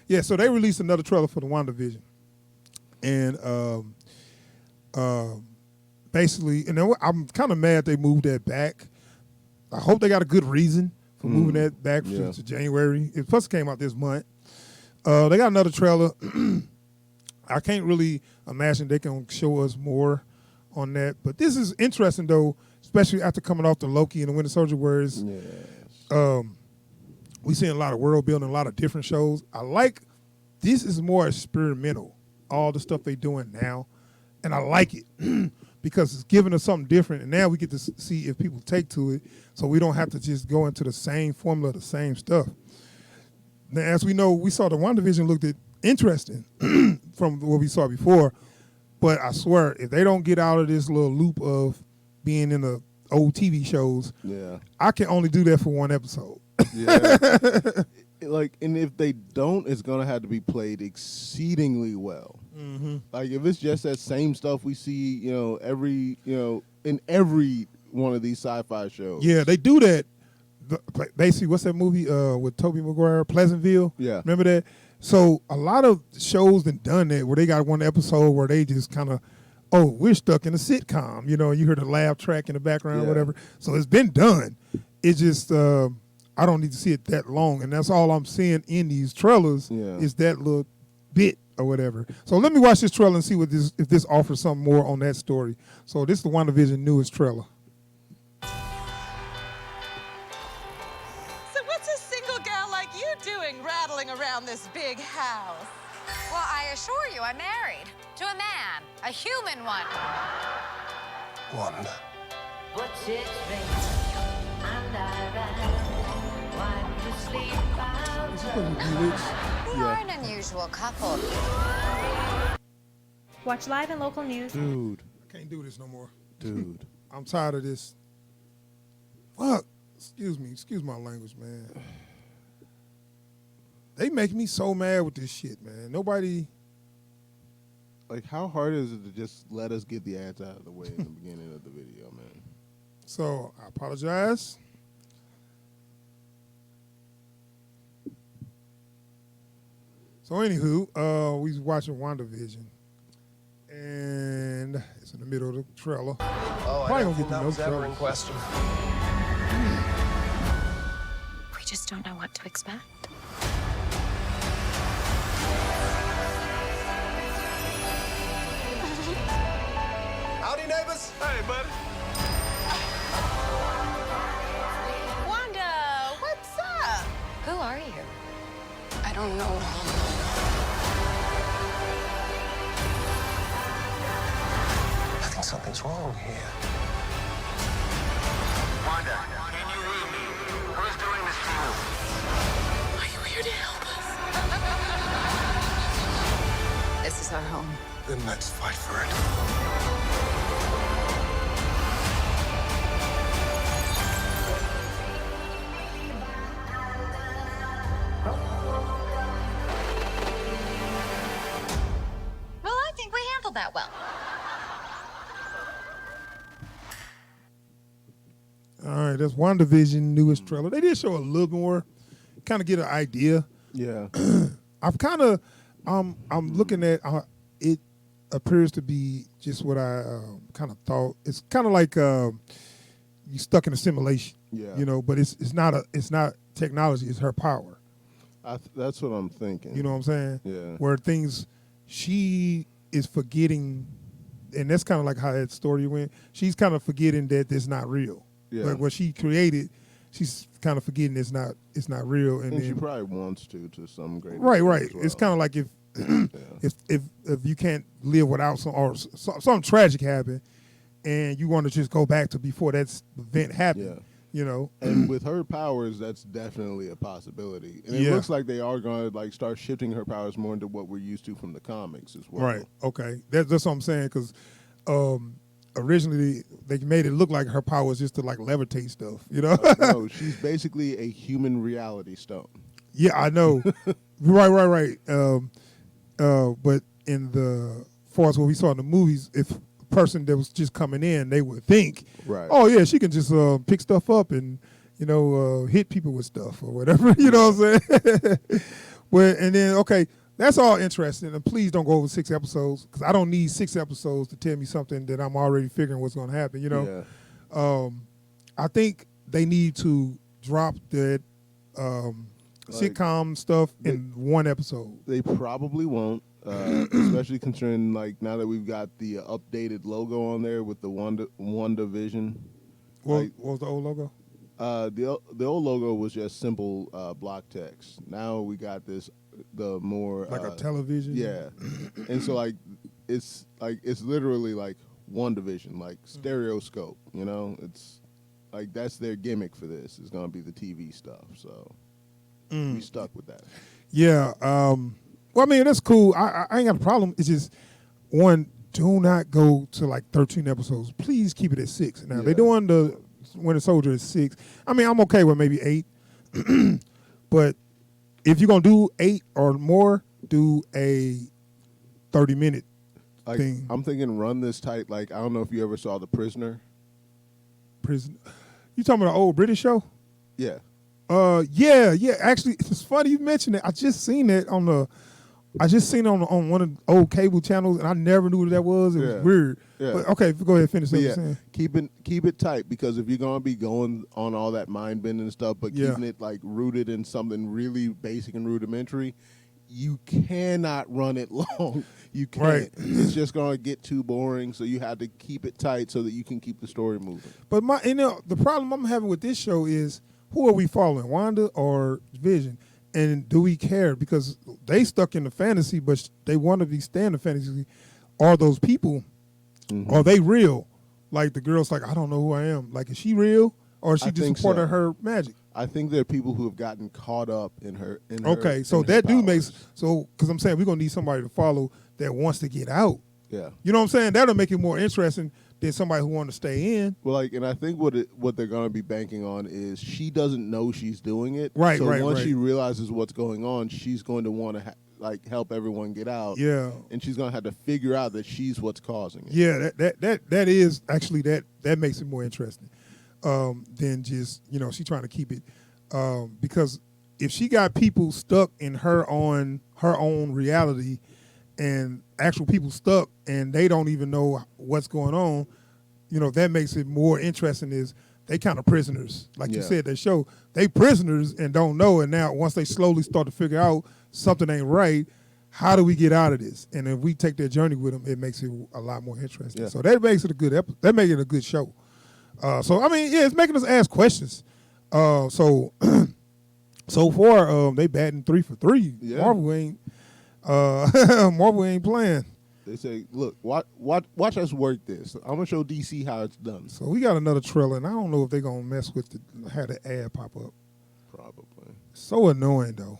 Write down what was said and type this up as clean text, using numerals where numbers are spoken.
Yeah, so they released another trailer for the WandaVision. And basically, and I'm kind of mad they moved that back. I hope they got a good reason for moving that back to January. It plus came out this month. They got another trailer. I can't really imagine they can show us more on that. But this is interesting, though, especially after coming off the Loki and the Winter Soldier, where we seeing a lot of world building, a lot of different shows. I like this is more experimental, all the stuff they doing now. And I like it because it's giving us something different. And now we get to see if people take to it so we don't have to just go into the same formula, the same stuff. Now, as we know, we saw the WandaVision looked interesting from what we saw before. But I swear, if they don't get out of this little loop of being in the old TV shows, I can only do that for one episode. And if they don't, it's gonna have to be played exceedingly well. Like if it's just that same stuff we see, in every one of these sci-fi shows. Yeah, they do that. Basically, what's that movie with Tobey Maguire, Pleasantville? Yeah, remember that? So a lot of shows done that where they got one episode where they just kind of, we're stuck in a sitcom. You hear the laugh track in the background or whatever. So it's been done. It's just I don't need to see it that long, and that's all I'm seeing in these trailers is that little bit or whatever. So let me watch this trailer and see if this offers something more on that story. So this is the WandaVision newest trailer. So what's a single gal like you doing rattling around this big house? Well, I assure you, I'm married to a man, a human one. Wanda. What's it and I ran. We are an unusual couple. Watch live and local news. Dude. I can't do this no more. Dude. I'm tired of this. Fuck. Excuse my language, man. They make me so mad with this shit, man. Nobody. Like, how hard is it to just let us get the ads out of the way in the beginning of the video, man? So, I apologize. So, anywho, we was watching WandaVision. And it's in the middle of the trailer. Oh, Probably I don't gonna think get that the was no ever trailer. in question. We just don't know what to expect. Howdy, neighbors. Hey, buddy. Wanda, what's up? Who are you? I don't know. I think something's wrong here. Wanda, can you read me? Who's doing this to you? Are you here to help us? This is our home. Then let's fight for it. Well, I think we handled that well. All right, that's WandaVision newest trailer. They did show a little more, kind of get an idea. Yeah. I've kind of, I'm looking at it appears to be just what I kind of thought. It's kind of like you stuck in a simulation, but it's not technology. It's her power. That's what I'm thinking. You know what I'm saying? Yeah. Where things she is forgetting, and that's kind of like how that story went. She's kind of forgetting that it's not real. Yeah. Like what she created, she's kind of forgetting it's not real. And And then, she probably wants to some great right. extent as well. It's kind of like if you can't live without something tragic happen, and you want to just go back to before that event happened. Yeah. And with her powers, that's definitely a possibility. And it looks like they are going to start shifting her powers more into what we're used to from the comics as well. Right. Okay. That's what I'm saying, because originally they made it look like her power was just to levitate stuff. No, she's basically a human reality stone. Yeah, I know. Right. But in the far as what we saw in the movies, if a person that was just coming in, they would think, oh yeah, she can just pick stuff up and hit people with stuff or whatever. You know what I'm saying? Well, and then okay, that's all interesting. And please don't go over 6 episodes because I don't need 6 episodes to tell me something that I'm already figuring what's going to happen. You know, I think they need to drop that sitcom stuff in 1 episode. They probably won't, especially considering like now that we've got the updated logo on there with the WandaVision. What was the old logo? The old logo was just simple block text. Now we got the more Like a television. Yeah, and so it's literally like WandaVision, like stereoscope. You know, it's like that's their gimmick for this. It's gonna be the TV stuff. So we stuck with that. Yeah. Well, I mean that's cool. I ain't got a problem. It's just one. Do not go to like 13 episodes. Please keep it at 6. Now they're doing the Winter Soldier at 6. I mean, I'm okay with maybe 8. But if you're gonna do 8 or more, do a 30-minute thing. I'm thinking run this tight. Like I don't know if you ever saw The Prisoner. Prison. You talking about the old British show? Yeah. Yeah. Actually, it's funny you mentioned it. I just seen it on one of the old cable channels, and I never knew what that was. It was weird. Yeah. But okay, go ahead, finish what you're saying. Keep it tight because if you're gonna be going on all that mind bending stuff, but keeping it like rooted in something really basic and rudimentary, you cannot run it long. You can't. Right. It's just gonna get too boring. So you have to keep it tight so that you can keep the story moving. But the problem I'm having with this show is who are we following, Wanda or Vision? And do we care? Because they stuck in the fantasy, but they want to be staying in the fantasy. Are those people, are they real? Like the girl's like, I don't know who I am. Like, is she real? Or is she just a part of her magic? I think there are people who have gotten caught up in her. Okay, so that dude makes, because I'm saying we're going to need somebody to follow that wants to get out. Yeah. You know what I'm saying? That'll make it more interesting than somebody who wants to stay in. Well, and I think what they're going to be banking on is she doesn't know she's doing it. Right, so right, once right. she realizes what's going on, she's going to want to help everyone get out. Yeah. And she's going to have to figure out that she's what's causing it. Yeah, that is actually that makes it more interesting than just, she trying to keep it. Because if she got people stuck in her own reality and actual people stuck and they don't even know what's going on, that makes it more interesting is they kind of prisoners. Like you said, they show they prisoners and don't know. And now once they slowly start to figure out something ain't right, how do we get out of this? And if we take that journey with them, it makes it a lot more interesting. Yeah. So that makes it a good that makes it a good show. So I mean, it's making us ask questions. So far, they batting 3 for 3. Yeah. Marvel ain't playing. They say, look, watch us work this. I'm gonna show DC how it's done. So we got another trailer, and I don't know if they're gonna mess with have the ad pop up. Probably. So annoying though.